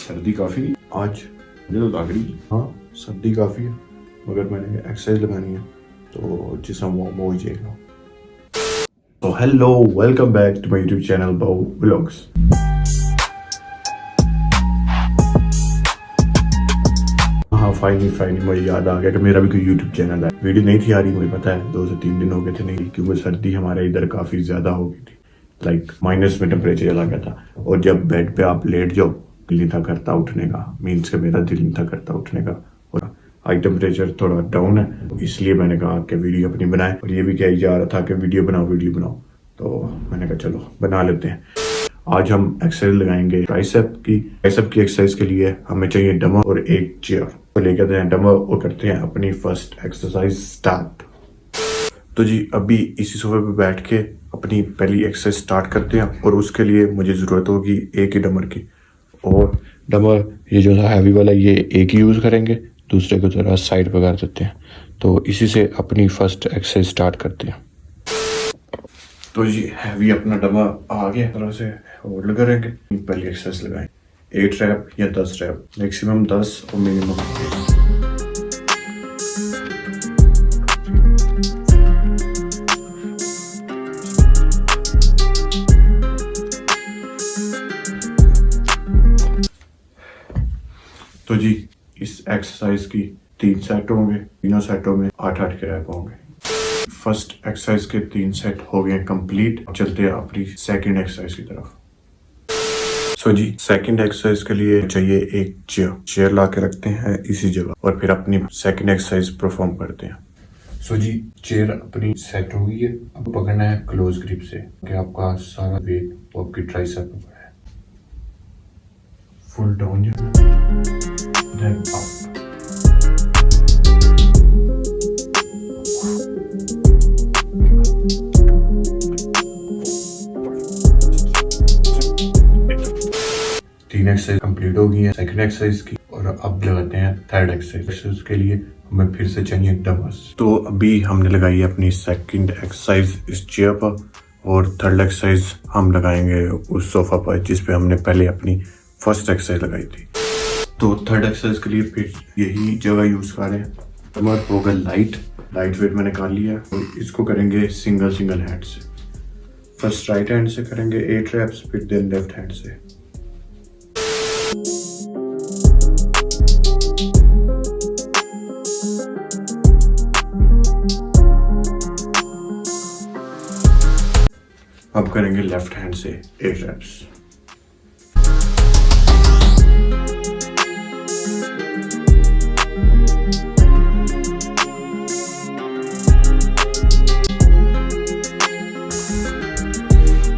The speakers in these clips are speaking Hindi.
सर्दी काफ़ी नहीं आज, मुझे तो लग रही हाँ सर्दी काफ़ी है, मगर मैंने एक्सरसाइज लगानी है तो जिसम वार्म हो ही जाएगा। तो hello, welcome back to my YouTube channel बाऊ व्लॉग्स। हाँ फाइनली मुझे याद आ गया कि मेरा भी कोई यूट्यूब चैनल है। वीडियो नहीं थी आ रही, मुझे पता है 2 से 3 दिन हो गए थे नहीं, क्योंकि सर्दी हमारे इधर काफ़ी ज़्यादा हो गई थी। लाइक माइनस में टेम्परेचर चला गया था और जब बेड पे आप लेट जाओ दिल नहीं था करता उठने का, मीन्स के मेरा दिल नहीं था करता उठने का। और हाई टेम्परेचर थोड़ा डाउन है, इसलिए मैंने कहा कि वीडियो अपनी बनाए। और ये भी कही जा रहा था कि वीडियो बनाओ, तो मैंने कहा चलो बना लेते हैं। आज हम एक्सरसाइज लगाएंगे ट्राइसेप की एक्सरसाइज के लिए हमें चाहिए डंबल और एक चेयर। तो लेकर हैं डंबल और करते हैं अपनी फर्स्ट एक्सरसाइज स्टार्ट। तो जी अभी इसी सोफे पे बैठ के अपनी पहली एक्सरसाइज स्टार्ट करते हैं और उसके लिए मुझे ज़रूरत होगी एक ही डंबल की। और डंबल ये जो था हैवी वाला ये एक ही यूज़ करेंगे, दूसरे को जरा साइड पर कर देते हैं। तो इसी से अपनी फर्स्ट एक्सरसाइज स्टार्ट करते हैं। तो जी हैवी अपना डंबल आ गया, तरह से होल्ड करेंगे। पहली एक्सरसाइज लगाएं 8 रैप या 10 रैप, मैक्सिमम 10 और मिनिमम 8। तो जी इस एक्सरसाइज की 3 सेट होंगे, तीनों सेटों में 8-8 के रैप होंगे। फर्स्ट एक्सरसाइज के 3 सेट हो गए कंप्लीट। चलते हैं अपनी सेकंड एक्सरसाइज की तरफ। सो जी सेकंड एक्सरसाइज के लिए चाहिए एक चेयर ला के रखते हैं इसी जगह और फिर अपनी सेकंड एक्सरसाइज परफॉर्म करते हैं। सो जी चेयर अपनी सेट हो गई है, अब पकड़ना है क्लोज ग्रिप से कि आपका सारा वेट आपकी ट्राइसेप पर है। Full down then up. तीन एक्सरसाइज कंप्लीट हो गई है सेकंड एक्सरसाइज की और अब लगाते हैं थर्ड एक्सरसाइज के लिए हमें फिर से चाहिए डंबल्स। तो अभी हमने लगाई है अपनी सेकंड एक्सरसाइज इस चेयर पर और थर्ड एक्सरसाइज हम लगाएंगे उस सोफा पर जिस पे हमने पहले अपनी फर्स्ट एक्सरसाइज लगाई थी। तो थर्ड एक्सरसाइज के लिए फिर यही जगह यूज कर रहे हैं। डंबल होगा लाइट वेट मैंने निकाल लिया और इसको करेंगे सिंगल हैंड से। फर्स्ट राइट हैंड से करेंगे 8 रैप्स, फिर देन लेफ्ट हैंड से। अब करेंगे लेफ्ट हैंड से 8 रैप्स।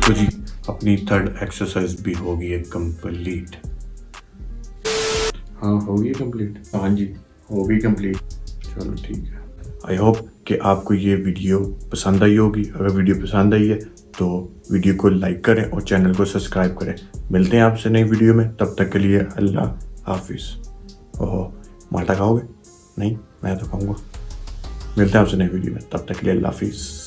तो जी अपनी थर्ड एक्सरसाइज भी हो गई है कंप्लीट। हाँ हो गई कंप्लीट, हाँ जी हो गई कंप्लीट। चलो ठीक है, आई होप कि आपको ये वीडियो पसंद आई होगी। अगर वीडियो पसंद आई है तो वीडियो को लाइक करें और चैनल को सब्सक्राइब करें। मिलते हैं आपसे नई वीडियो में, तब तक के लिए अल्लाह हाफिज़। ओहो माल्टा खाओगे? नहीं मैं तो खाऊंगा। मिलते हैं आपसे नई वीडियो में, तब तक के लिए अल्लाह हाफिज़।